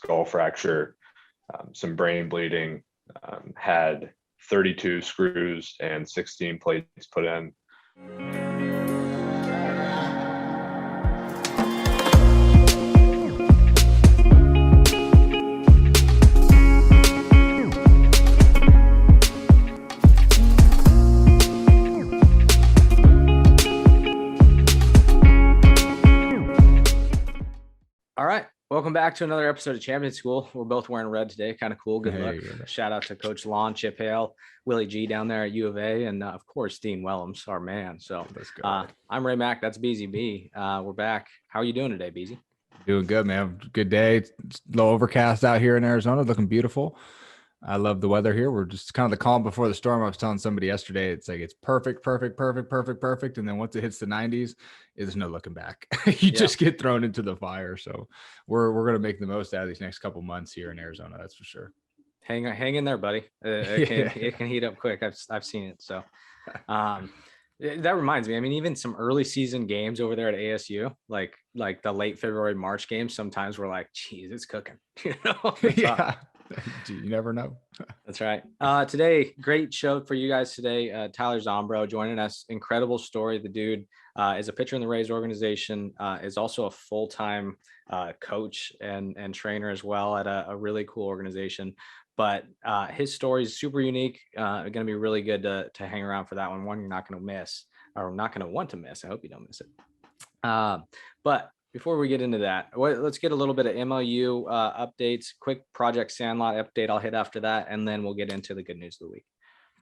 skull fracture, some brain bleeding, had 32 screws and 16 plates put in. All right. Welcome back to another episode of Champion School. We're both wearing red today. Kind of cool. Good luck. Shout out to Coach Lon, Chip Hale, Willie G down there at U of A, and of course, Dean Wellams, our man. So let's go. I'm Ray Mack. That's BZB. We're back. How are you doing today, BZ? Doing good, man. Good day. It's a little overcast out here in Arizona. Looking beautiful. I love the weather here. We're just kind of the calm before the storm. I was telling somebody yesterday, it's like it's perfect. And then once it hits the 90s, there's no looking back. You just get thrown into the fire. So we're going to make the most out of these next couple months here in Arizona. That's for sure. Hang in there, buddy. It can heat up quick. I've seen it. So that reminds me, I mean, even some early season games over there at ASU, like the late February, March games, sometimes we're like, geez, it's cooking. You know? Yeah. You never know. That's right. Today, great show for you guys today. Tyler Zombro joining us. Incredible story. The dude is a pitcher in the Rays organization, is also a full-time coach and trainer as well at a really cool organization. But his story is super unique. Going to be really good to hang around for that one. One you're not going to miss, or not going to want to miss. I hope you don't miss it. But before we get into that, let's get a little bit of MLU updates, quick Project Sandlot update I'll hit after that, and then we'll get into the good news of the week.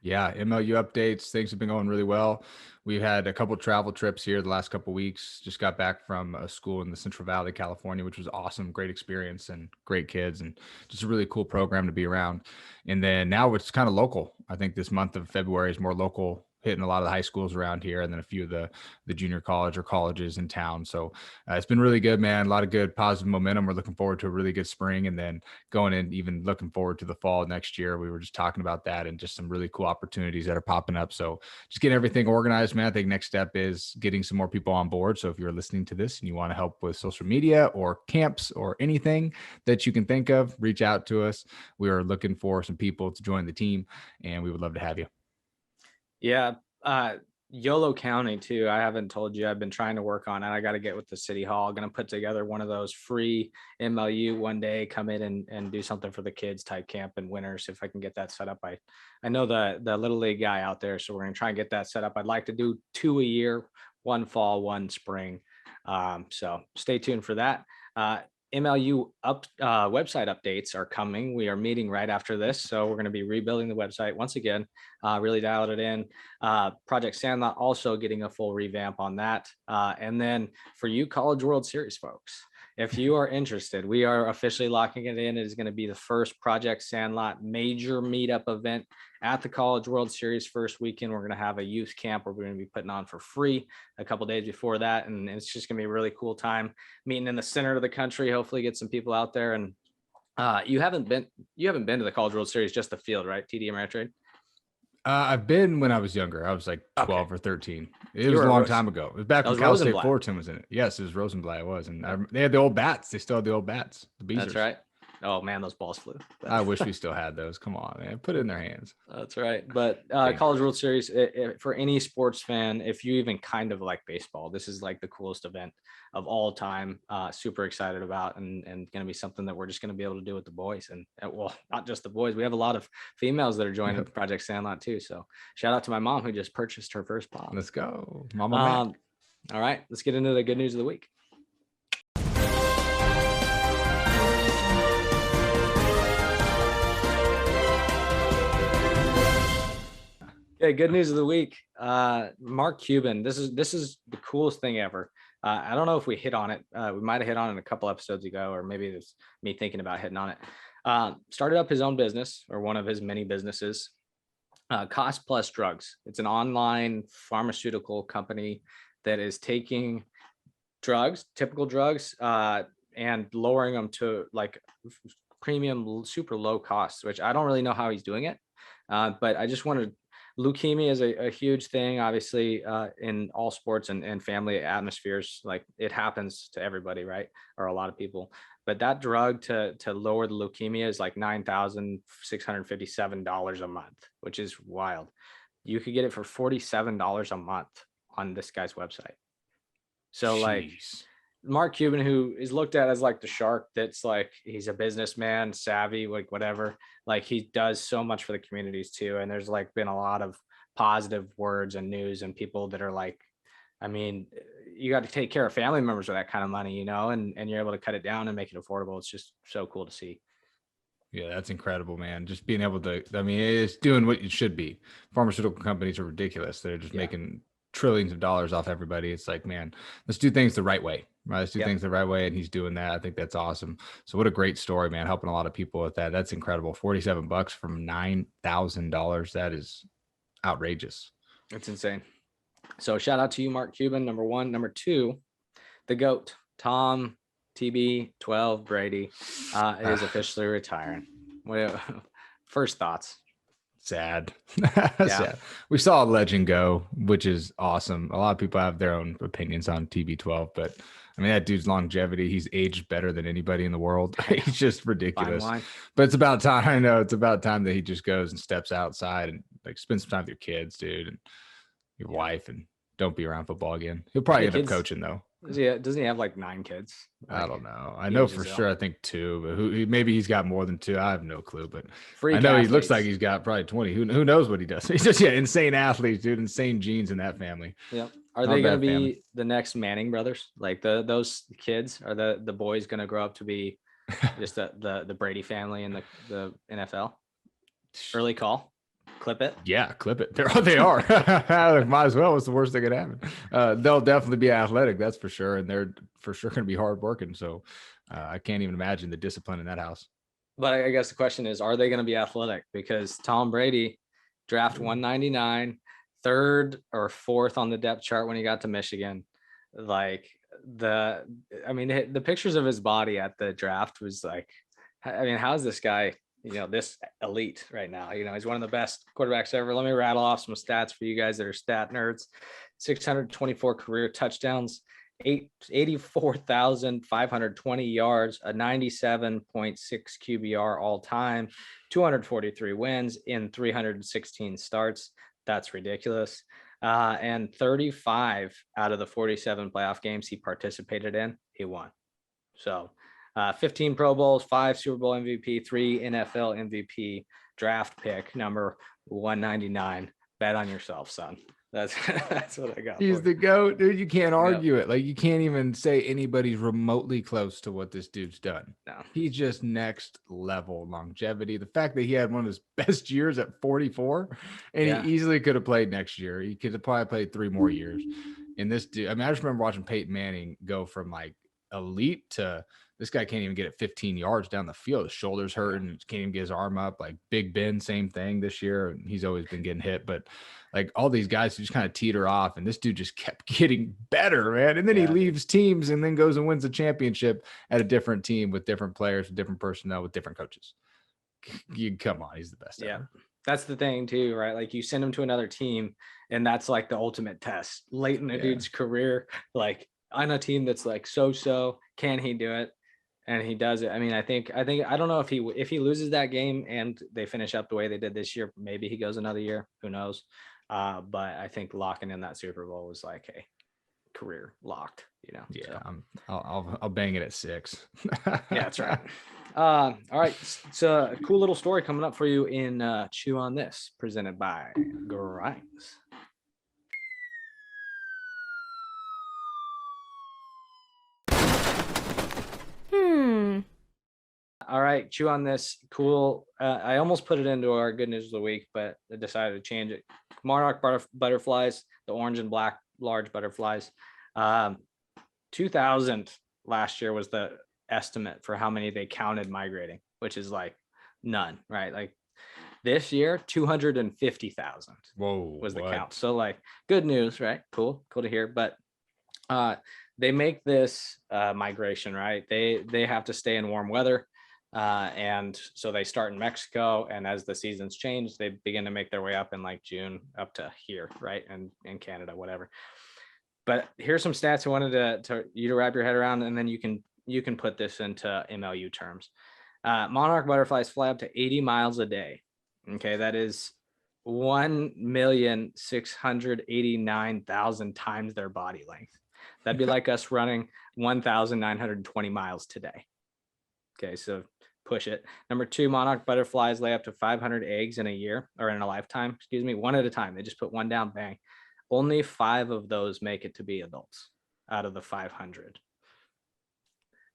Yeah, MLU updates. Things have been going really well. We've had a couple travel trips here the last couple of weeks. Just got back from a school in the Central Valley, California, which was awesome. Great experience and great kids and just a really cool program to be around. And then now it's kind of local. I think this month of February is more local, hitting a lot of the high schools around here and then a few of the junior college or colleges in town. So it's been really good, man. A lot of good positive momentum. We're looking forward to a really good spring and then going in, even looking forward to the fall next year. We were just talking about that and just some really cool opportunities that are popping up. So just getting everything organized, man. I think next step is getting some more people on board. So if you're listening to this and you want to help with social media or camps or anything that you can think of, reach out to us. We are looking for some people to join the team and we would love to have you. Yeah. Yolo County too. I haven't told you, I've been trying to work on it. I got to get with the city hall. Going to put together one of those free MLU one day, come in and do something for the kids type camp in winters. If I can get that set up, I know the little league guy out there. So we're going to try and get that set up. I'd like to do 2 a year, one fall, one spring. So stay tuned for that. MLU website updates are coming. We are meeting right after this. So we're going to be rebuilding the website once again, really dialed it in. Project Sandlot also getting a full revamp on that. And then for you College World Series folks, if you are interested, we are officially locking it in. It is going to be the first Project Sandlot major meetup event at the College World Series first weekend. We're going to have a youth camp where we're going to be putting on for free a couple days before that. And it's just going to be a really cool time meeting in the center of the country. Hopefully get some people out there. And you haven't been to the College World Series, just the field, right? TD Ameritrade? I've been when I was younger. I was like 12 or 13. It was a long time ago. It was back when Cal State Fullerton was in it. Yes, it was Rosenblatt. It was. And they had the old bats. They still had the old bats. The Beezers. That's right. Oh man, those balls flew. I wish we still had those. Come on, man. Put it in their hands. That's right. But College World Series, for any sports fan, if you even kind of like baseball, this is like the coolest event of all time. Super excited about and going to be something that we're just going to be able to do with the boys. And well, not just the boys. We have a lot of females that are joining Project Sandlot too. So shout out to my mom who just purchased her first pop. Let's go. Mama. All right, let's get into the good news of the week. Okay, good news of the week. Mark Cuban. This is the coolest thing ever. I don't know if we hit on it. We might have hit on it a couple episodes ago, or maybe it's me thinking about hitting on it. Started up his own business, or one of his many businesses, Cost Plus Drugs. It's an online pharmaceutical company that is taking drugs, typical drugs, and lowering them to like premium, super low cost, which I don't really know how he's doing it. But I just wanted, leukemia is a huge thing, obviously, in all sports and family atmospheres. Like it happens to everybody, right? Or a lot of people. but that drug to lower the leukemia is like $9,657 a month, which is wild. You could get it for $47 a month on this guy's website. So like Jeez. Mark Cuban, who is looked at as like the shark, that's like, he's a businessman, savvy, like whatever. Like he does so much for the communities too. And there's like been a lot of positive words and news and people that are like, I mean, you got to take care of family members with that kind of money, and you're able to cut it down and make it affordable. It's just so cool to see. Yeah, that's incredible, man. Just being able to, I mean, it's doing what it should be. Pharmaceutical companies are ridiculous. They're just making trillions of dollars off everybody. It's like, man, let's do things the right way. Right. Let's do things the right way. And he's doing that. I think that's awesome. So what a great story, man. Helping a lot of people with that. That's incredible. $47 from $9,000. That is outrageous. It's insane. So shout out to you, Mark Cuban, number one. Number two, the GOAT, Tom TB12 Brady is officially retiring. First thoughts? Sad. Yeah. Sad. We saw a legend go, which is awesome. A lot of people have their own opinions on TB12, but I mean, that dude's longevity, he's aged better than anybody in the world. He's just ridiculous. But it's about time. I know it's about time that he just goes and steps outside and like spend some time with your kids, dude, and your wife, and don't be around football again. He'll probably end up coaching though. Doesn't he have like 9 kids? I don't know. I know for sure. I think 2, but maybe he's got more than 2. I have no clue, but I know he looks like he's got probably 20. Who knows what he does? He's just insane athletes, dude. Insane genes in that family. Yeah. Are they going to be the next Manning brothers? Like those kids, are the boys going to grow up to be just the Brady family in the NFL? Early call. Clip it. Yeah, clip it. They are. Might as well. What's the worst that could happen? They'll definitely be athletic, that's for sure, and they're for sure going to be hardworking. So I can't even imagine the discipline in that house. But I guess the question is, are they going to be athletic? Because Tom Brady, draft 199, 3rd or 4th on the depth chart when he got to Michigan. Like the pictures of his body at the draft was like, I mean, how's this guy? This elite right now, he's one of the best quarterbacks ever. Let me rattle off some stats for you guys that are stat nerds. 624 career touchdowns, 84,520 yards, a 97.6 QBR all time, 243 wins in 316 starts. That's ridiculous. And 35 out of the 47 playoff games he participated in, he won. So 15 Pro Bowls, 5 Super Bowl MVP, 3 NFL MVP, draft pick number 199. Bet on yourself, son. That's what I got. He's the GOAT, dude. You can't argue it. Like, you can't even say anybody's remotely close to what this dude's done. No. He's just next level longevity. The fact that he had one of his best years at 44, and he easily could have played next year. He could have probably played 3 more years. And this dude, I mean, I just remember watching Peyton Manning go from like elite to this guy can't even get it 15 yards down the field. His shoulder's hurting. Can't even get his arm up. Like Big Ben, same thing this year. He's always been getting hit, but like all these guys who just kind of teeter off, and this dude just kept getting better, man. And then he leaves teams and then goes and wins the championship at a different team with different players, with different personnel, with different coaches. Come on, he's the best ever. That's the thing too, right? Like you send him to another team, and that's like the ultimate test late in a dude's career. Like on a team that's like so, can he do it? And he does it. I mean, I don't know if he loses that game and they finish up the way they did this year, maybe he goes another year. Who knows? But I think locking in that Super Bowl was like, hey, career locked. Yeah, so. I'll bang it at 6. Yeah, that's right. All right, so a cool little story coming up for you in Chew on This, presented by Grimes. All right, Chew on This. Cool. I almost put it into our good news of the week, but I decided to change it. Monarch butterflies, the orange and black large butterflies. 2,000 last year was the estimate for how many they counted migrating, which is like none, right? Like this year, 250,000 was the count. So like good news, right? Cool to hear. But they make this migration, right? They have to stay in warm weather. And so they start in Mexico, and as the seasons change, they begin to make their way up in like June up to here, right? And in Canada, whatever. But here's some stats I wanted to you to wrap your head around, and then you can you can put this into MLU terms. Monarch butterflies fly up to 80 miles a day. Okay, that is 1,689,000 times their body length. That'd be like us running 1,920 miles today. Okay, so push it. Number two, monarch butterflies lay up to 500 eggs in a year, or in a lifetime, excuse me, one at a time. They just put one down, bang. Only 5 of those make it to be adults out of the 500.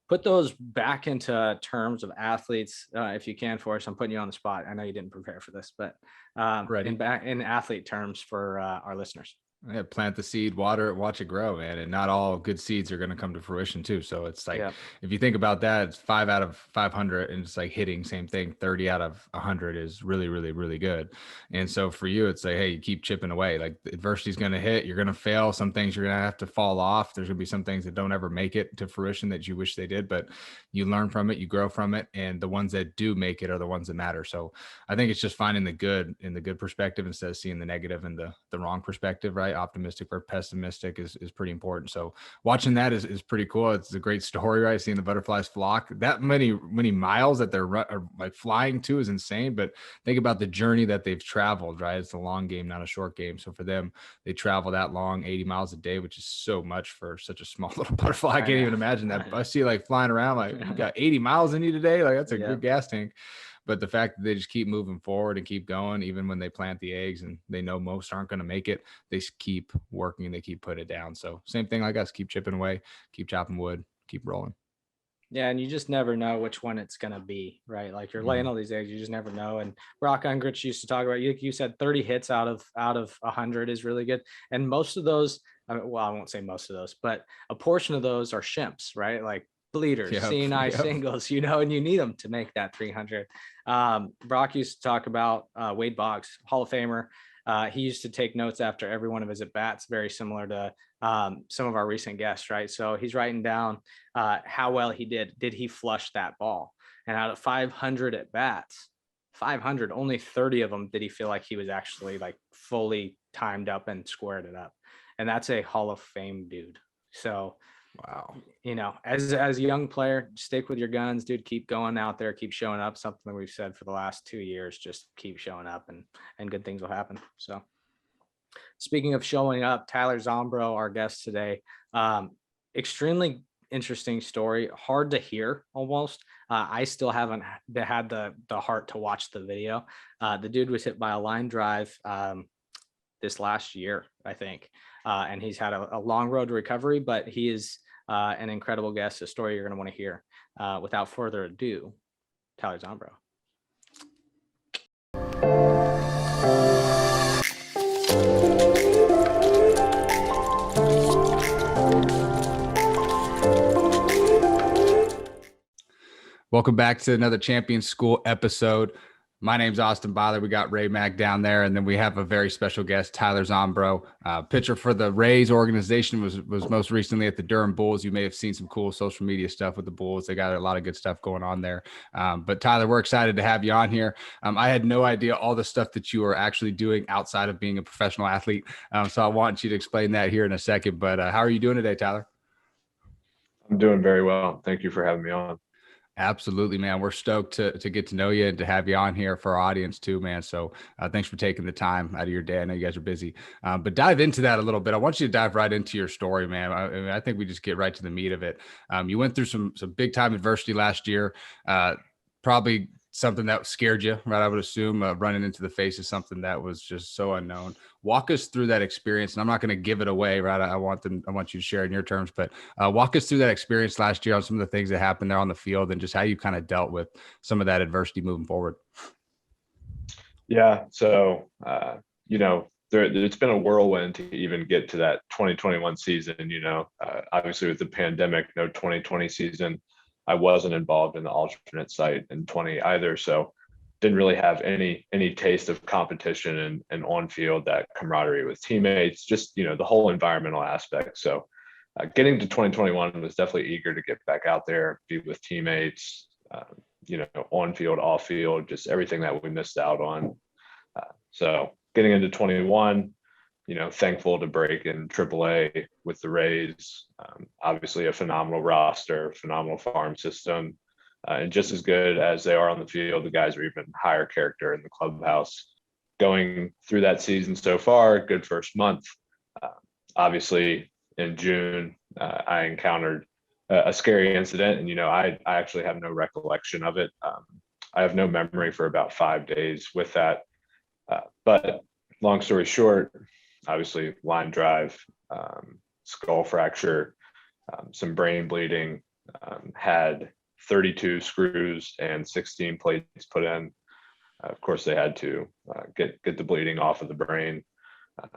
Put those back into terms of athletes, if you can, for us. I'm putting you on the spot. I know you didn't prepare for this, but in athlete terms for our listeners. Yeah, plant the seed, water it, watch it grow, man. And not all good seeds are going to come to fruition too. So it's like, if you think about that, it's 5 out of 500, and it's like hitting, same thing. 30 out of 100 is really, really, really good. And so for you, it's like, hey, you keep chipping away. Like adversity is going to hit, you're going to fail. Some things you're going to have to fall off. There's going to be some things that don't ever make it to fruition that you wish they did, but you learn from it, you grow from it. And the ones that do make it are the ones that matter. So I think it's just finding the good in the good perspective instead of seeing the negative in the wrong perspective, right? Optimistic or pessimistic is pretty important. So watching that is pretty cool. It's a great story, right? Seeing the butterflies flock that many miles that they're like flying to is insane. But think about the journey that they've traveled, right? It's a long game, not a short game. So for them, they travel that long, 80 miles a day, which is so much for such a small little butterfly. I can't even imagine that. I see like flying around like, you got 80 miles in you today. Like that's a good gas tank. But the fact that they just keep moving forward and keep going, even when they plant the eggs and they know most aren't going to make it, they keep working and they keep putting it down. So same thing like us, keep chipping away, keep chopping wood, keep rolling. Yeah, and you just never know which one it's going to be, right? Like you're laying all these eggs, you just never know. And Brock Ungrich used to talk about, you said 30 hits out of 100 is really good. And most of those, well, I won't say most of those, but a portion of those are shimps, right? Like bleeders, CNI singles, and you need them to make that 300. Brock used to talk about Wade Boggs, Hall of Famer. He used to take notes after every one of his at-bats, very similar to some of our recent guests, right? So he's writing down how well he did. Did he flush that ball? And out of 500 at-bats, 500, only 30 of them did he feel like he was actually like fully timed up and squared it up. And that's a Hall of Fame dude. So wow, as a young player, stick with your guns, dude. Keep going out there, keep showing up. Something we've said for the last 2 years, just keep showing up and good things will happen. So speaking of showing up, Tyler Zombro, our guest today, extremely interesting story, hard to hear almost. I still haven't had the heart to watch the video. The dude was hit by a line drive this last year, I think. And he's had a long road to recovery, but he is an incredible guest, a story you're going to want to hear. Without further ado, Tyler Zombro. Welcome back to another Champion School episode. My name's Austin Byler. We got Ray Mack down there, and then we have a very special guest, Tyler Zombro, pitcher for the Rays organization, was most recently at the Durham Bulls. You may have seen some cool social media stuff with the Bulls. They got a lot of good stuff going on there. But Tyler, we're excited to have you on here. I had no idea all the stuff that you are actually doing outside of being a professional athlete. So I want you to explain that here in a second. But how are you doing today, Tyler? I'm doing very well. Thank you for having me on. Absolutely, man. We're stoked to get to know you and to have you on here for our audience too, man. So thanks for taking the time out of your day. I know you guys are busy, but dive into that a little bit. I want you to dive right into your story, man. I think we just get right to the meat of it. You went through some big time adversity last year, probably something that scared you, right? I would assume running into the face is something that was just so unknown. Walk us through that experience, and I'm not going to give it away, right? I want you to share in your terms, but walk us through that experience last year on some of the things that happened there on the field and just how you kind of dealt with some of that adversity moving forward. Yeah. So, it's been a whirlwind to even get to that 2021 season, obviously with the pandemic, no 2020 season. I wasn't involved in the alternate site in 20 either. So didn't really have any taste of competition and on field, that camaraderie with teammates, just, the whole environmental aspect. So getting to 2021 was definitely eager to get back out there, be with teammates, on field, off field, just everything that we missed out on. So getting into 21, thankful to break in AAA with the Rays. obviously a phenomenal roster, phenomenal farm system, and just as good as they are on the field, the guys are even higher character in the clubhouse. Going through that season so far, good first month. Obviously, in June, I encountered a scary incident, and I actually have no recollection of it. I have no memory for about 5 days with that. But long story short, obviously line drive, skull fracture, some brain bleeding, had 32 screws and 16 plates put in. Of course, they had to get the bleeding off of the brain.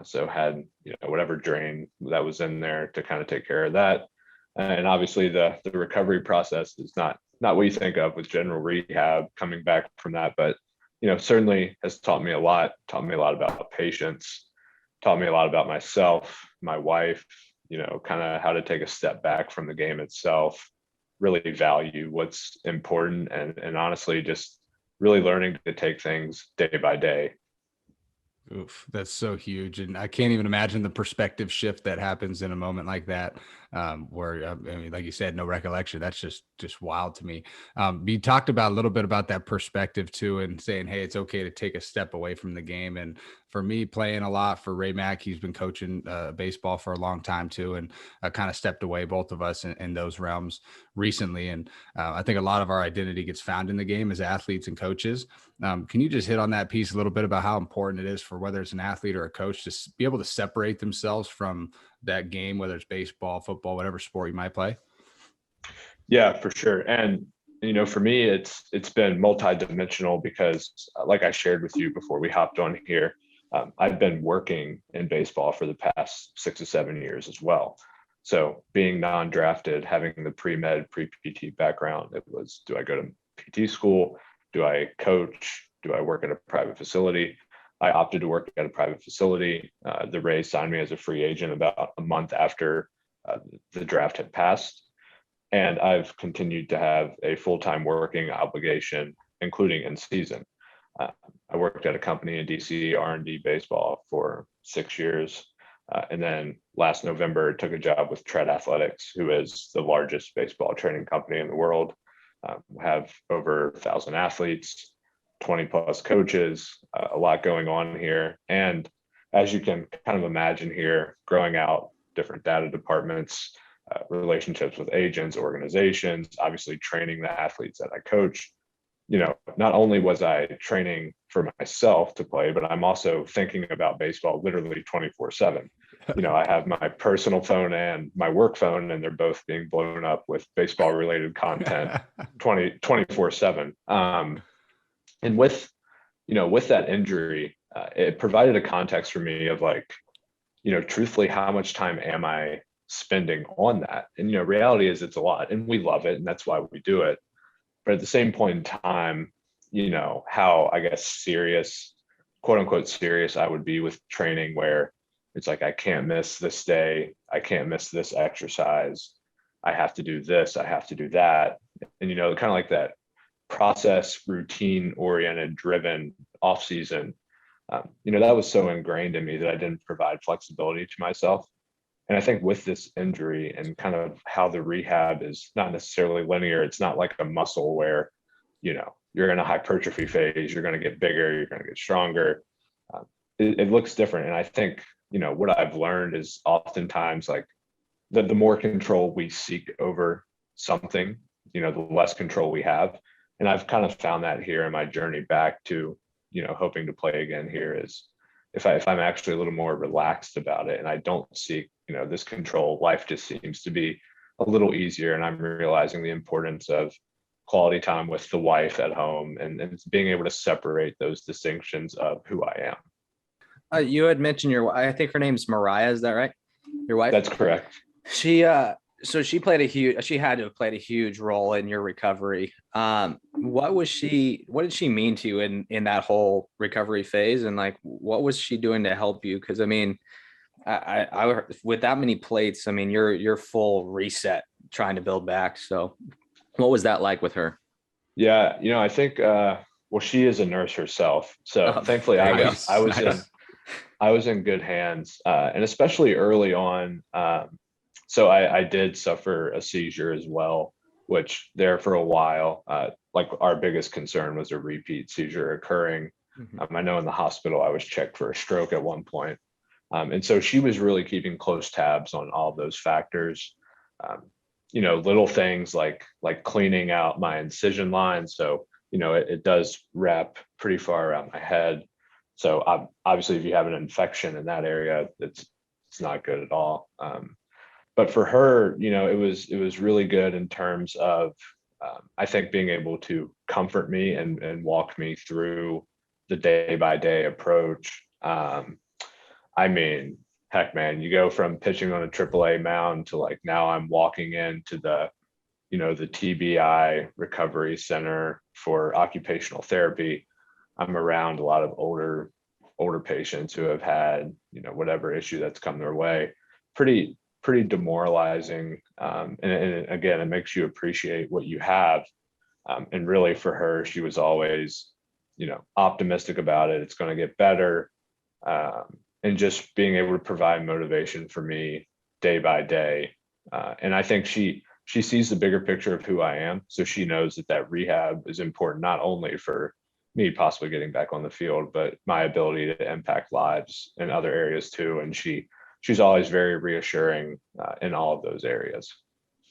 So had whatever drain that was in there to kind of take care of that. And obviously the recovery process is not what you think of with general rehab coming back from that, but certainly has taught me a lot about patience, taught me a lot about myself, my wife, kind of how to take a step back from the game itself, really value what's important, and honestly just really learning to take things day by day. Oof, that's so huge. And I can't even imagine the perspective shift that happens in a moment like that, where, I mean, like you said, no recollection. That's just wild to me. You talked about a little bit about that perspective too, and saying, hey, it's okay to take a step away from the game. And for me, playing a lot for Ray Mack, he's been coaching baseball for a long time too, and kind of stepped away, both of us, in those realms recently. And I think a lot of our identity gets found in the game as athletes and coaches. Can you just hit on that piece a little bit about how important it is for whether it's an athlete or a coach to be able to separate themselves from that game, whether it's baseball, football, whatever sport you might play? Yeah, for sure. And for me, it's been multidimensional because, like I shared with you before we hopped on here, I've been working in baseball for the past 6 to 7 years as well. So being non-drafted, having the pre-med, pre-PT background, it was, do I go to PT school? Do I coach? Do I work at a private facility? I opted to work at a private facility. The Rays signed me as a free agent about a month after the draft had passed. And I've continued to have a full-time working obligation, including in season. I worked at a company in DC, R&D baseball, for 6 years. And then last November, took a job with Tread Athletics, who is the largest baseball training company in the world. Have over 1,000 athletes, 20 plus coaches, a lot going on here. And as you can kind of imagine here, growing out different data departments, relationships with agents, organizations, obviously training the athletes that I coach. Not only was I training for myself to play, but I'm also thinking about baseball literally 24/7. I have my personal phone and my work phone, and they're both being blown up with baseball related content 24/7. And with that injury, it provided a context for me of truthfully, how much time am I spending on that? And, reality is it's a lot, and we love it, and that's why we do it. But at the same point in time, how, I guess, serious, quote unquote, serious I would be with training, where it's like, I can't miss this day. I can't miss this exercise. I have to do this. I have to do that. And, kind of like that process, routine oriented, driven off season, that was so ingrained in me that I didn't provide flexibility to myself. And I think with this injury and kind of how the rehab is not necessarily linear, it's not like a muscle where, you're in a hypertrophy phase, you're going to get bigger, you're going to get stronger. It looks different. And I think, what I've learned is oftentimes like the more control we seek over something, the less control we have. And I've kind of found that here in my journey back to, hoping to play again here, is if I'm actually a little more relaxed about it and I don't seek, this control, life just seems to be a little easier. And I'm realizing the importance of quality time with the wife at home, and being able to separate those distinctions of who I am. You had mentioned I think her name's Mariah. Is that right? Your wife? That's correct. So she had to have played a huge role in your recovery. What did she mean to you in that whole recovery phase? And what was she doing to help you? Cause I mean, I with that many plates, I mean, you're full reset trying to build back. So what was that like with her? Yeah. I think, well, she is a nurse herself. So thankfully I was in good hands. And especially early on, So I did suffer a seizure as well, which there for a while, like our biggest concern was a repeat seizure occurring. Mhm. I know in the hospital I was checked for a stroke at one point. And so she was really keeping close tabs on all those factors. Um, little things like cleaning out my incision line. So, it does wrap pretty far around my head. So obviously if you have an infection in that area, it's not good at all. But for her, it was really good in terms of I think being able to comfort me and walk me through the day by day approach. I mean, heck, man, you go from pitching on a AAA mound to like now I'm walking into the TBI recovery center for occupational therapy. I'm around a lot of older patients who have had, whatever issue that's come their way. Pretty demoralizing. And again, it makes you appreciate what you have. And really for her, she was always, optimistic about it. It's going to get better. And just being able to provide motivation for me day by day. And I think she sees the bigger picture of who I am. So she knows that rehab is important, not only for me possibly getting back on the field, but my ability to impact lives in other areas too. And she's always very reassuring in all of those areas.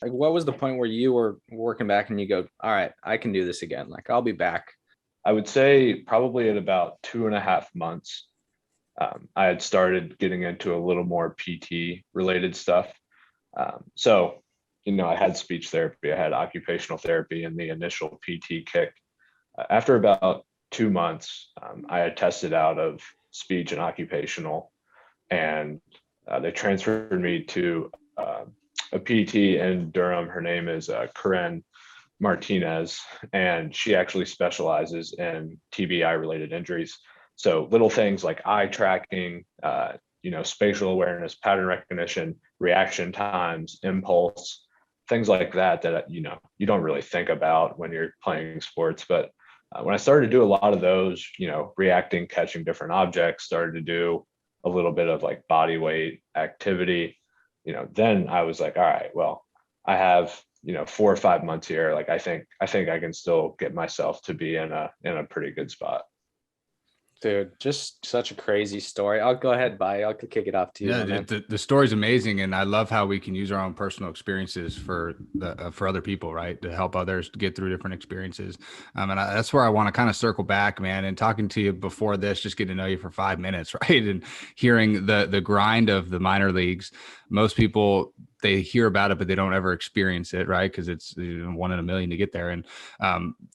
Like, what was the point where you were working back and you go, all right, I can do this again. Like, I'll be back. I would say probably at about 2.5 months, I had started getting into a little more PT related stuff. So, I had speech therapy, I had occupational therapy, and the initial PT kick. After about 2 months, I had tested out of speech and occupational, and they transferred me to a PT in Durham. Her name is Corinne Martinez, and she actually specializes in TBI related injuries. So little things like eye tracking, spatial awareness, pattern recognition, reaction times, impulse, things like that you don't really think about when you're playing sports. But when I started to do a lot of those, reacting, catching different objects, started to do a little bit of like body weight activity, then I was like, all right, well, I have 4 or 5 months here. Like I think I can still get myself to be in a pretty good spot. Dude, just such a crazy story. I'll go ahead, Bye. I'll kick it off to you, Yeah, my man. the story's amazing, and I love how we can use our own personal experiences for other people, right? To help others get through different experiences. That's where I want to kind of circle back, man. And talking to you before this, just getting to know you for 5 minutes, right? And hearing the grind of the minor leagues. Most people, they hear about it, but they don't ever experience it, right? Because it's 1 in a million to get there. And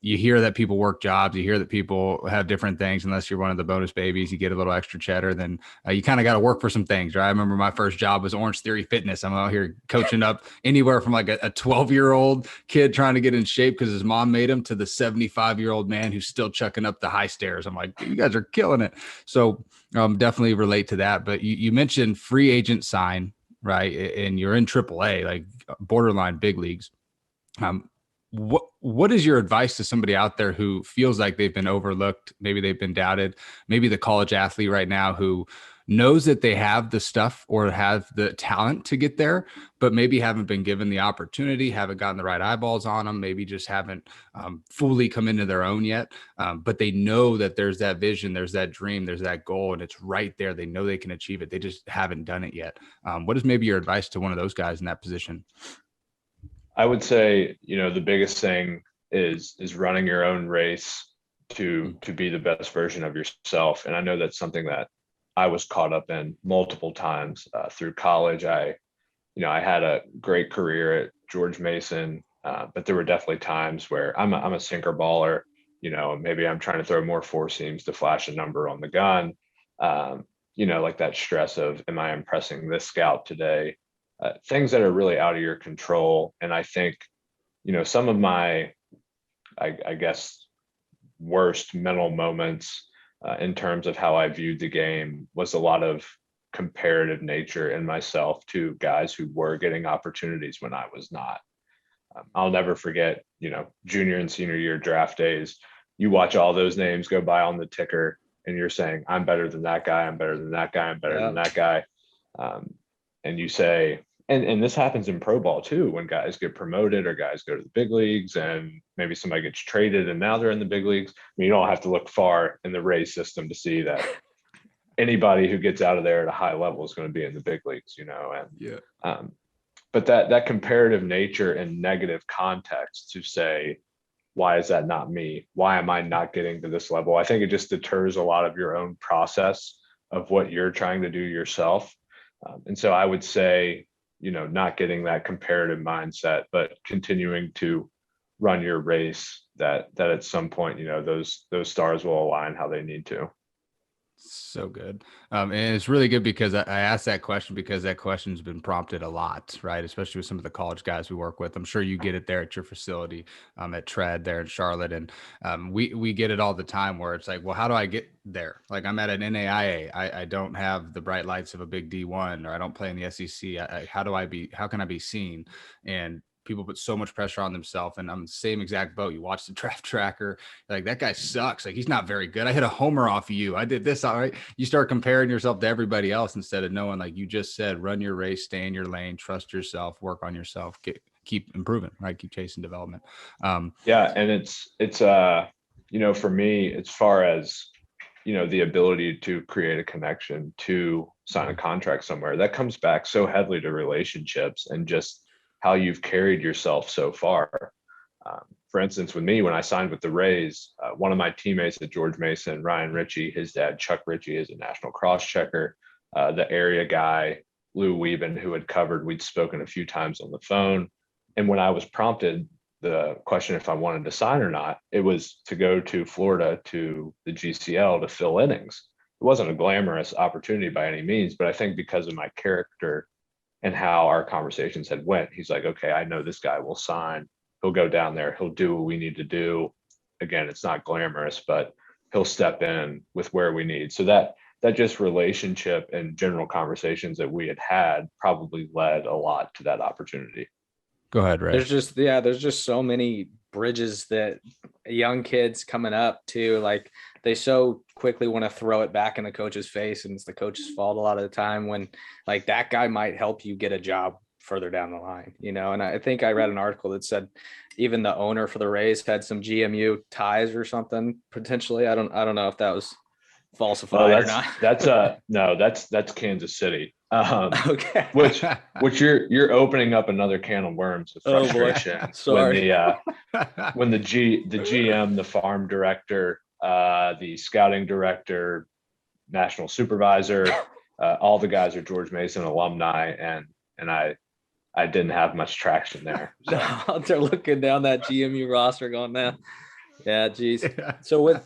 you hear that people work jobs, you hear that people have different things. Unless you're one of the bonus babies, you get a little extra cheddar, then you kind of got to work for some things, right? I remember my first job was Orange Theory Fitness. I'm out here coaching up anywhere from like a 12-year-old kid trying to get in shape because his mom made him, to the 75-year-old man who's still chucking up the high stairs. I'm like, you guys are killing it. So definitely relate to that. But you mentioned free agent sign, right? And you're in AAA, like borderline big leagues. What is your advice to somebody out there who feels like they've been overlooked? Maybe they've been doubted. Maybe the college athlete right now who knows that they have the stuff or have the talent to get there, but maybe haven't been given the opportunity, haven't gotten the right eyeballs on them, maybe just haven't fully come into their own yet. But they know that there's that vision, there's that dream, there's that goal, and it's right there. They know they can achieve it. They just haven't done it yet. What is maybe your advice to one of those guys in that position? I would say, the biggest thing is running your own race to be the best version of yourself. And I know that's something that I was caught up in multiple times through college. I had a great career at George Mason, but there were definitely times where I'm a sinker baller. Maybe I'm trying to throw more four seams to flash a number on the gun. Like that stress of, am I impressing this scout today? Things that are really out of your control. And I think, some of my, I guess, worst mental moments in terms of how I viewed the game was a lot of comparative nature in myself to guys who were getting opportunities when I was not. I'll never forget, junior and senior year draft days. You watch all those names go by on the ticker and you're saying, I'm better than that guy. I'm better than that guy. I'm better than that guy. And you say, and this happens in pro ball too, when guys get promoted or guys go to the big leagues and maybe somebody gets traded and now they're in the big leagues. I mean, you don't have to look far in the Rays system to see that anybody who gets out of there at a high level is going to be in the big leagues, and Yeah. but that comparative nature and negative context to say, why is that not me? Why am I not getting to this level? I think it just deters a lot of your own process of what you're trying to do yourself. And so I would say, not getting that comparative mindset, but continuing to run your race, that at some point, those stars will align how they need to. So good. And it's really good because I asked that question because that question's been prompted a lot, right? Especially with some of the college guys we work with. I'm sure you get it there at your facility, at Tread there in Charlotte. And we get it all the time where it's like, well, how do I get there? Like I'm at an NAIA. I don't have the bright lights of a big D1, or I don't play in the SEC. How can I be seen? And people put so much pressure on themselves, and I'm the same exact boat. You watch the draft tracker, like that guy sucks. Like he's not very good. I hit a homer off of you. I did this. All right. You start comparing yourself to everybody else instead of knowing, like you just said, run your race, stay in your lane, trust yourself, work on yourself, keep improving, right? Keep chasing development. Yeah. And it's for me, as far as, the ability to create a connection, to sign a contract somewhere, that comes back so heavily to relationships and just how you've carried yourself so far. For instance, with me, when I signed with the Rays, one of my teammates at George Mason, Ryan Ritchie, his dad, Chuck Ritchie, is a national cross checker. The area guy, Lou Wieben, who had covered, we'd spoken a few times on the phone. And when I was prompted the question if I wanted to sign or not, it was to go to Florida to the GCL to fill innings. It wasn't a glamorous opportunity by any means, but I think because of my character and how our conversations had went, he's like, okay, I know this guy will sign. He'll go down there. He'll do what we need to do. Again, it's not glamorous, but he'll step in with where we need. So that just relationship and general conversations that we had probably led a lot to that opportunity. Go ahead, Ray. There's just so many bridges that young kids coming up to, like they so quickly want to throw it back in the coach's face, and it's the coach's fault a lot of the time, when like that guy might help you get a job further down the line, and I think I read an article that said even the owner for the Rays had some GMU ties or something potentially. I don't know if that was falsified or not. That's Kansas City. Okay. which you're opening up another can of worms of frustration. Oh boy. Sorry. When the GM, the farm director, the scouting director, national supervisor, all the guys are George Mason alumni, and I didn't have much traction there. So. They're looking down that GMU roster going, man. Yeah, geez. Yeah. So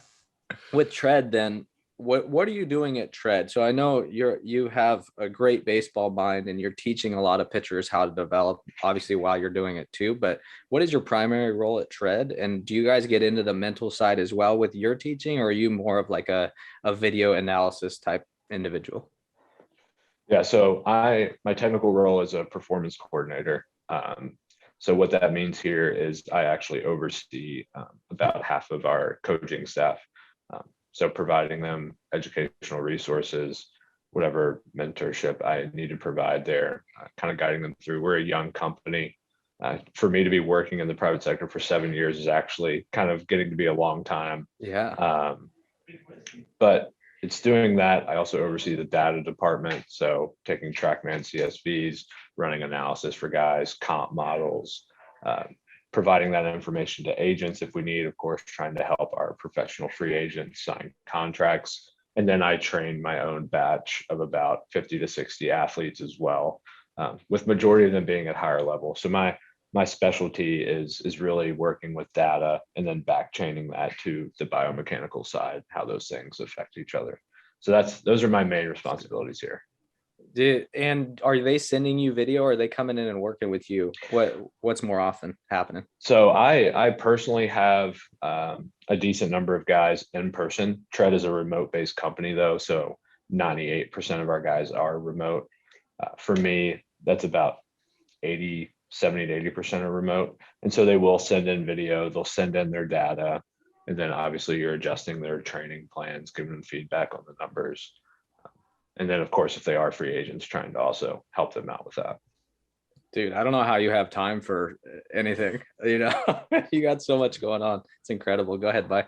with Tread then, what are you doing at Tread? So I know you have a great baseball mind and you're teaching a lot of pitchers how to develop, obviously, while you're doing it too. But what is your primary role at Tread? And do you guys get into the mental side as well with your teaching, or are you more of like a video analysis type individual? Yeah, so my technical role is a performance coordinator. So what that means here is I actually oversee about half of our coaching staff. So providing them educational resources, whatever mentorship I need to provide there, kind of guiding them through. We're a young company. For me to be working in the private sector for 7 years is actually kind of getting to be a long time. Yeah. But it's doing that. I also oversee the data department. So taking TrackMan CSVs, running analysis for guys, comp models, providing that information to agents if we need, of course, trying to help our professional free agents sign contracts. And then I train my own batch of about 50 to 60 athletes as well, with majority of them being at higher level. So my specialty is really working with data and then back chaining that to the biomechanical side, how those things affect each other. So those are my main responsibilities here. And are they sending you video, or are they coming in and working with you? What's more often happening? So I personally have a decent number of guys in person. Tread is a remote based company though, so 98% of our guys are remote. For me, that's about 70 to 80% are remote. And so they will send in video, they'll send in their data, and then obviously you're adjusting their training plans, giving them feedback on the numbers. And then, of course, if they are free agents, trying to also help them out with that. Dude, I don't know how you have time for anything. You got so much going on. It's incredible. Go ahead, bye.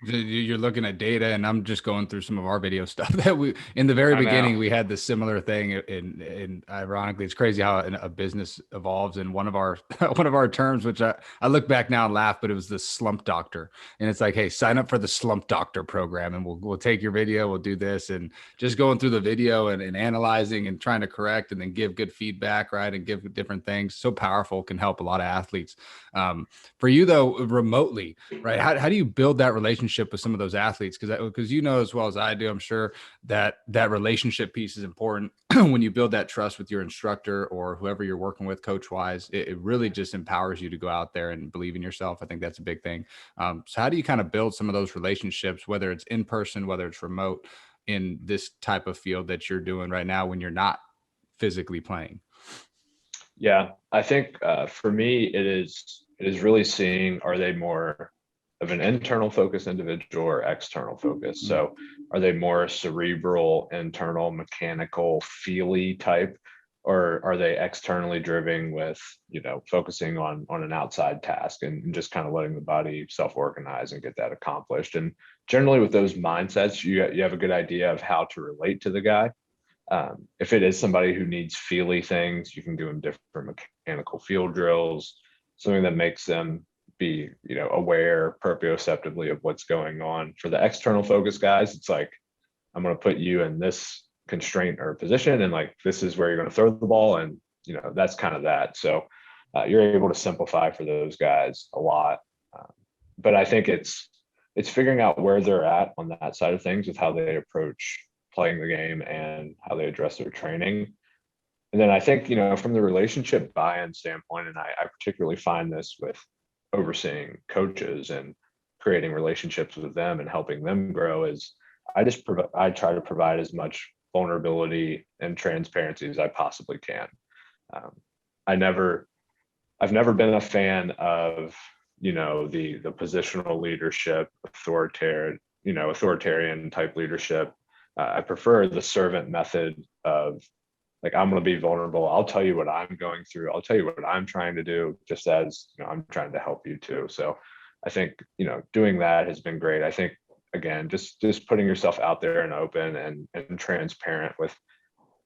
You're looking at data, and I'm just going through some of our video stuff that we in the very I know. beginning we had this similar thing, and ironically it's crazy how a business evolves. And one of our one of our terms, which I look back now and laugh, but it was the slump doctor. And it's like, hey, sign up for the slump doctor program, and we'll take your video, we'll do this, and just going through the video and analyzing and trying to correct and then give good feedback, right, and give different things. So powerful, can help a lot of athletes. For you though, remotely, right, how do you build that relationship with some of those athletes? Because as well as I do, I'm sure that relationship piece is important. When you build that trust with your instructor or whoever you're working with coach wise, it really just empowers you to go out there and believe in yourself. I think that's a big thing. So how do you kind of build some of those relationships, whether it's in person, whether it's remote, in this type of field that you're doing right now when you're not physically playing? Yeah, I think for me, it is really seeing, are they more of an internal focus individual or external focus? So are they more cerebral, internal, mechanical, feely type, or are they externally driven with, focusing on an outside task and just kind of letting the body self-organize and get that accomplished? And generally with those mindsets, you have a good idea of how to relate to the guy. If it is somebody who needs feely things, you can do them different mechanical field drills, something that makes them be, aware proprioceptively of what's going on. For the external focus guys, it's like, I'm going to put you in this constraint or position, and like, this is where you're going to throw the ball. And, that's kind of that. So you're able to simplify for those guys a lot. But I think it's figuring out where they're at on that side of things with how they approach playing the game and how they address their training. And then I think, from the relationship buy-in standpoint, and I particularly find this with overseeing coaches and creating relationships with them and helping them grow, is I try to provide as much vulnerability and transparency as I possibly can. I've never been a fan of, the positional leadership, authoritarian type leadership. I prefer the servant method of, like, I'm going to be vulnerable. I'll tell you what I'm going through. I'll tell you what I'm trying to do, just as, I'm trying to help you too. So I think, doing that has been great. I think, again, just putting yourself out there and open and transparent with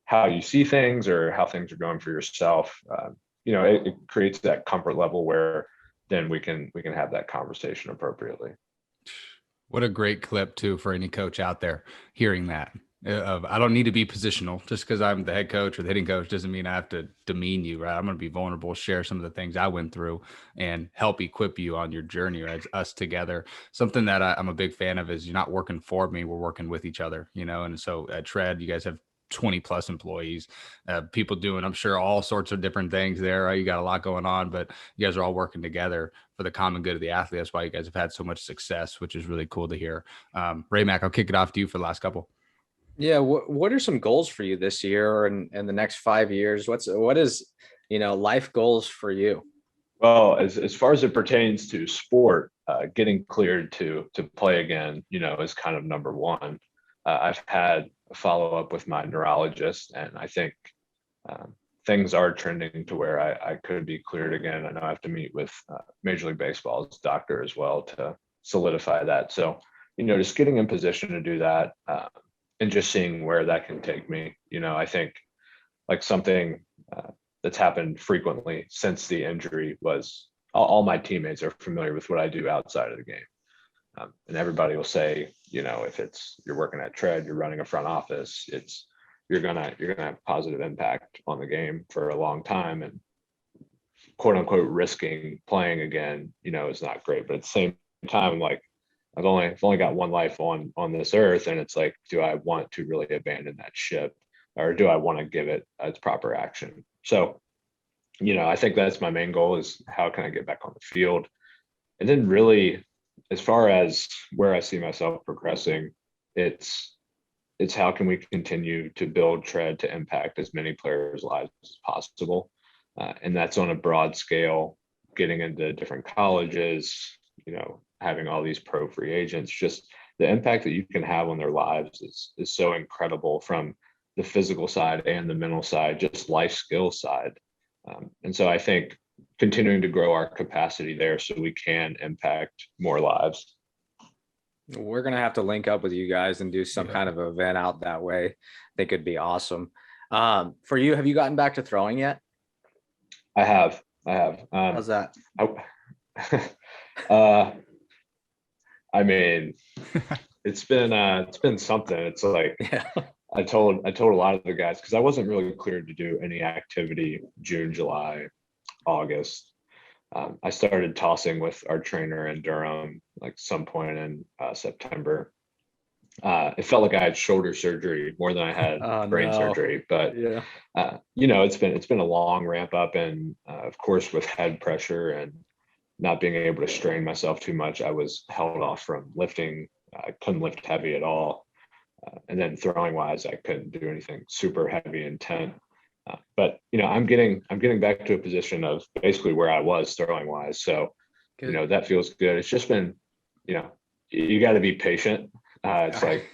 how you see things or how things are going for yourself. It creates that comfort level where then we can have that conversation appropriately. What a great clip too for any coach out there hearing that. I don't need to be positional. Just because I'm the head coach or the hitting coach doesn't mean I have to demean you, right? I'm going to be vulnerable, share some of the things I went through, and help equip you on your journey, right? It's us together. Something that I'm a big fan of is you're not working for me, we're working with each other, And so at Tread, you guys have 20 plus employees, people doing, I'm sure, all sorts of different things there. Right? You got a lot going on, but you guys are all working together for the common good of the athlete. That's why you guys have had so much success, which is really cool to hear. Ray Mac, I'll kick it off to you for the last couple. Yeah. What are some goals for you this year and the next 5 years? What is, life goals for you? Well, as far as it pertains to sport, getting cleared to play again, is kind of number one. I've had a follow-up with my neurologist, and I think things are trending to where I could be cleared again. I know I have to meet with Major League Baseball's doctor as well to solidify that. So, just getting in position to do that, and just seeing where that can take me. I think like something that's happened frequently since the injury was all my teammates are familiar with what I do outside of the game. And everybody will say, if you're working at Tread, you're running a front office, you're gonna have positive impact on the game for a long time, and quote unquote risking playing again, is not great. But at the same time, I'm like, I've only got one life on this earth, and it's like, do I want to really abandon that ship, or do I want to give it its proper action? So, I think that's my main goal, is how can I get back on the field, and then really, as far as where I see myself progressing, it's how can we continue to build Tread to impact as many players' lives as possible, and that's on a broad scale, getting into different colleges, having all these pro free agents. Just the impact that you can have on their lives is so incredible, from the physical side and the mental side, just life skill side. And so I think continuing to grow our capacity there so we can impact more lives. We're gonna have to link up with you guys and do some kind of event out that way. I think it'd be awesome. For you, have you gotten back to throwing yet? I have. How's that? I mean, it's been something. It's like Yeah. I told a lot of the guys, because I wasn't really cleared to do any activity June, July, August. I started tossing with our trainer in Durham, like some point in September. It felt like I had shoulder surgery more than I had Oh, brain no. surgery, but Yeah. it's been a long ramp up, and of course with head pressure and not being able to strain myself too much, I was held off from lifting. I couldn't lift heavy at all, and then throwing wise, I couldn't do anything super heavy intent. But I'm getting back to a position of basically where I was throwing wise. So Good. that feels good. It's just been, you got to be patient. It's like,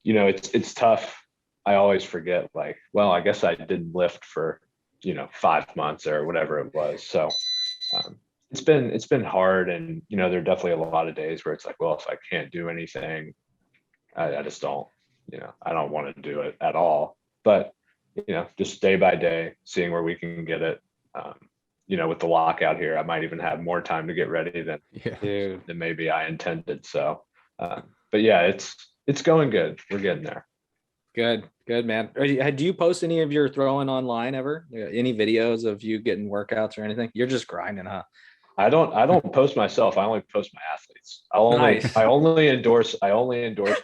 it's tough. I always forget, like, well, I guess I didn't lift for 5 months or whatever it was. So it's been hard, and there are definitely a lot of days where it's like, well, if I can't do anything, I just don't, I don't want to do it at all. But just day by day, seeing where we can get it. With the lockout here, I might even have more time to get ready than Dude. maybe I intended. So, but yeah, it's going good. We're getting there. Good, man. Do you post any of your throwing online ever? Any videos of you getting workouts or anything? You're just grinding, huh? I don't post myself. I only post my athletes. Nice. I only endorse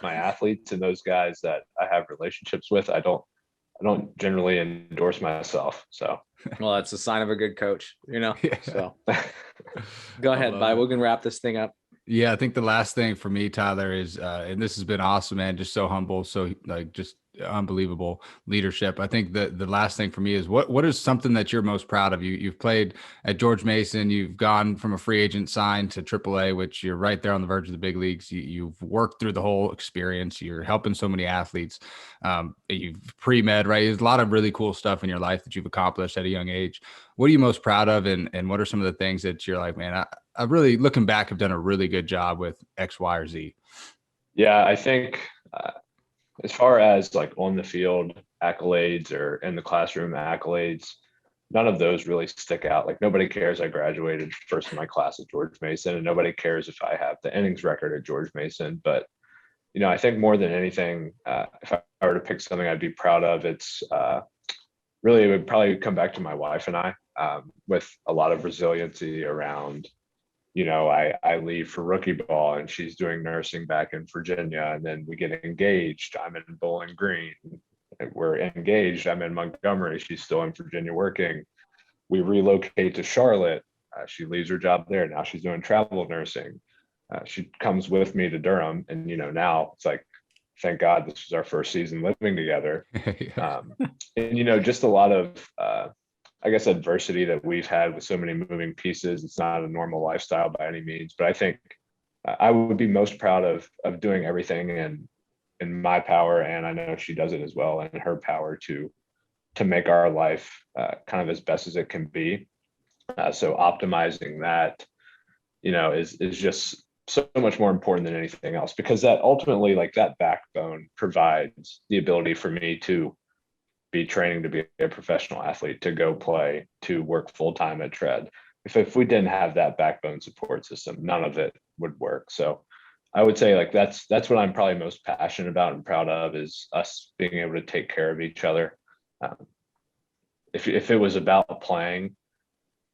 my athletes and those guys that I have relationships with. I don't generally endorse myself. So, Well, that's a sign of a good coach, Yeah. So go ahead, Bye. We can wrap this thing up. Yeah, I think the last thing for me, Tyler, is and this has been awesome, man. Just so humble, so like just unbelievable leadership. I think the last thing for me is what is something that you're most proud of? You've played at George Mason, you've gone from a free agent sign to AAA, which you're right there on the verge of the big leagues. You've worked through the whole experience. You're helping so many athletes. You've pre-med, right? There's a lot of really cool stuff in your life that you've accomplished at a young age. What are you most proud of, and what are some of the things that you're like, man, I really, looking back, have done a really good job with X, Y, or Z? Yeah, I think as far as like on the field accolades or in the classroom accolades, none of those really stick out. Like nobody cares I graduated first in my class at George Mason, and nobody cares if I have the innings record at George Mason. But I think more than anything, if I were to pick something I'd be proud of, it's really, it would probably come back to my wife and I, with a lot of resiliency around, I leave for rookie ball and she's doing nursing back in Virginia, and then we get engaged. I'm in Bowling Green. We're engaged. I'm in Montgomery. She's still in Virginia working. We relocate to Charlotte. She leaves her job there. Now she's doing travel nursing. She comes with me to Durham, and now it's like, thank God this was our first season living together. Yeah. And just a lot of I guess adversity that we've had with so many moving pieces. It's not a normal lifestyle by any means, but I think I would be most proud of doing everything in my power, and I know she does it as well, in her power to make our life kind of as best as it can be. So optimizing that, is just so much more important than anything else, because that ultimately, like, that backbone provides the ability for me to be training to be a professional athlete, to go play, to work full-time at Tread. If we didn't have that backbone support system, none of it would work. So I would say, like, that's what I'm probably most passionate about and proud of, is us being able to take care of each other. If it was about playing,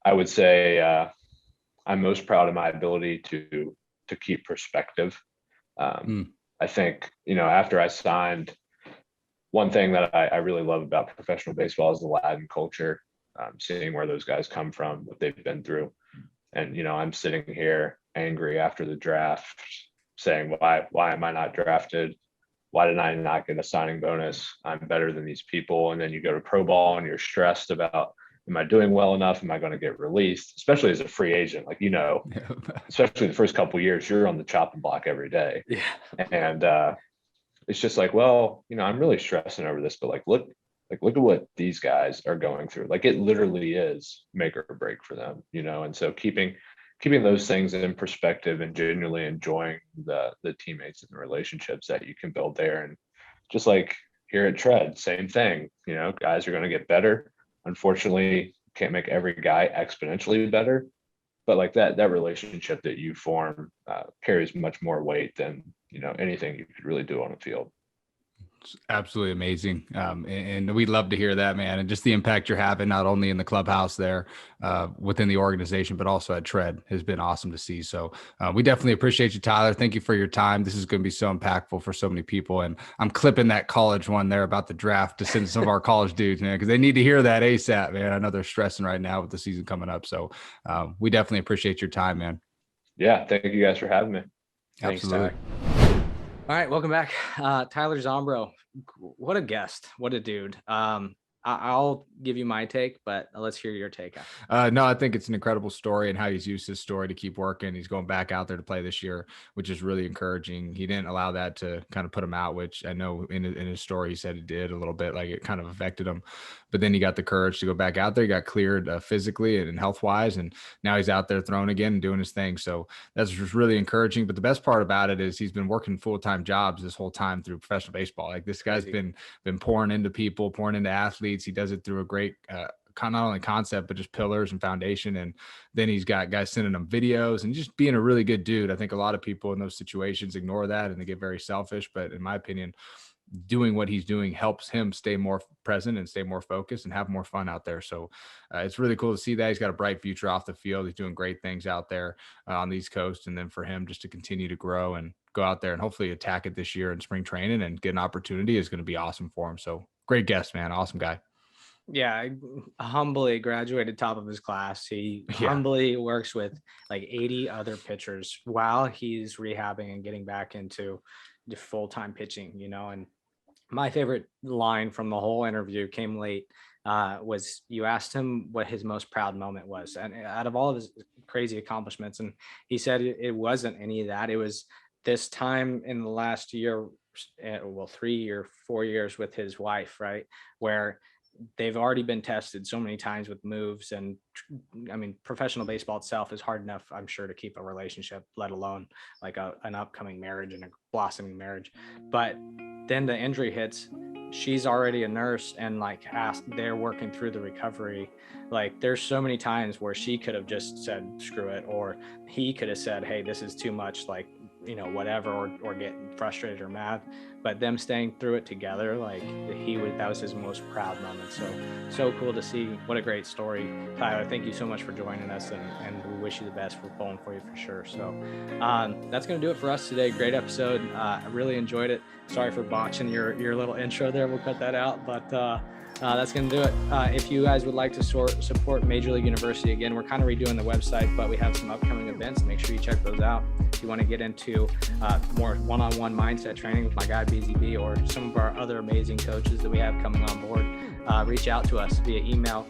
I would say I'm most proud of my ability to keep perspective. I think, after I signed, one thing that I really love about professional baseball is the Latin culture, seeing where those guys come from, what they've been through. And, I'm sitting here angry after the draft saying, why am I not drafted? Why did I not get a signing bonus? I'm better than these people. And then you go to pro ball and you're stressed about, am I doing well enough? Am I going to get released? Especially as a free agent, like, especially the first couple of years, you're on the chopping block every day. Yeah. And, it's just like, well, I'm really stressing over this, but, like, look like, look at what these guys are going through. Like, it literally is make or break for them, and so keeping those things in perspective and genuinely enjoying the teammates and the relationships that you can build there. And just like here at Tread, same thing, guys are going to get better. Unfortunately, can't make every guy exponentially better, but like that relationship that you form carries much more weight than anything you could really do on a field. It's absolutely amazing. And we'd love to hear that, man. And just the impact you're having, not only in the clubhouse there within the organization, but also at Tread has been awesome to see. So we definitely appreciate you, Tyler. Thank you for your time. This is going to be so impactful for so many people. And I'm clipping that college one there about the draft to send some of our college dudes, man, because they need to hear that ASAP, man. I know they're stressing right now with the season coming up. So we definitely appreciate your time, man. Yeah. Thank you guys for having me. Absolutely. Thanks, Tyler. All right, welcome back. Tyler Zombro, what a guest, what a dude. I'll give you my take, but let's hear your take. No, I think it's an incredible story and how he's used his story to keep working. He's going back out there to play this year, which is really encouraging. He didn't allow that to kind of put him out, which I know in his story, he said it did a little bit, like it kind of affected him. But then he got the courage to go back out there. He got cleared physically and health wise. And now he's out there throwing again and doing his thing. So that's just really encouraging. But the best part about it is he's been working full-time jobs this whole time through professional baseball. Like this guy's been pouring into people, pouring into athletes. He does it through a great not only concept, but just pillars and foundation. And then he's got guys sending him videos and just being a really good dude. I think a lot of people in those situations ignore that and they get very selfish. But in my opinion, doing what he's doing helps him stay more present and stay more focused and have more fun out there. So it's really cool to see that. He's got a bright future off the field. He's doing great things out there on the East Coast. And then for him just to continue to grow and go out there and hopefully attack it this year in spring training and get an opportunity is going to be awesome for him. So great guest, man. Awesome guy. Yeah, humbly graduated top of his class. He humbly works with like 80 other pitchers while he's rehabbing and getting back into the full-time pitching, and my favorite line from the whole interview came late was you asked him what his most proud moment was. And out of all of his crazy accomplishments, and he said it wasn't any of that. It was this time in the last year, 3 or 4 years with his wife, right? Where they've already been tested so many times with moves. And I mean, professional baseball itself is hard enough, I'm sure, to keep a relationship, let alone like an upcoming marriage and a blossoming marriage. But then the injury hits, she's already a nurse and like they're working through the recovery. Like there's so many times where she could have just said, screw it. Or he could have said, hey, this is too much, like, whatever, or get frustrated or mad, but them staying through it together, like that was his most proud moment. So cool to see. What a great story. Tyler, thank you so much for joining us, and we wish you the best. We're pulling for you for sure. So that's going to do it for us today. Great episode. I really enjoyed it. Sorry for botching your little intro there. We'll cut that out, but that's going to do it. If you guys would like to support Major League University, again, we're kind of redoing the website, but we have some upcoming events. Make sure you check those out. If you want to get into more one-on-one mindset training with my guy BZB or some of our other amazing coaches that we have coming on board, reach out to us via email.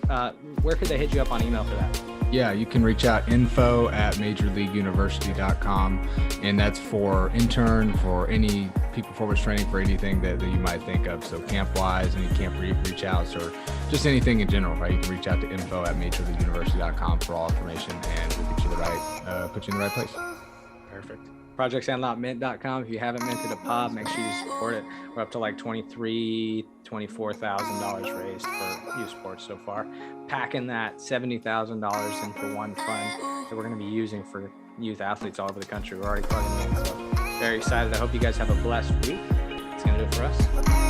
Where could they hit you up on email for that? Yeah, you can reach out info@majorleagueuniversity.com. And that's for intern, for any peak performance training, for anything that you might think of. So camp wise, any camp reach outs, or just anything in general, right? You can reach out to info@majorleagueuniversity.com for all information, and we'll get you put you in the right place. Perfect. ProjectSandlotMint.com. If you haven't minted a pod, make sure you support it. We're up to like $24,000 raised for youth sports so far. Packing that $70,000 into one fund that we're going to be using for youth athletes all over the country. We're already plugging in, so very excited. I hope you guys have a blessed week. It's going to do it for us.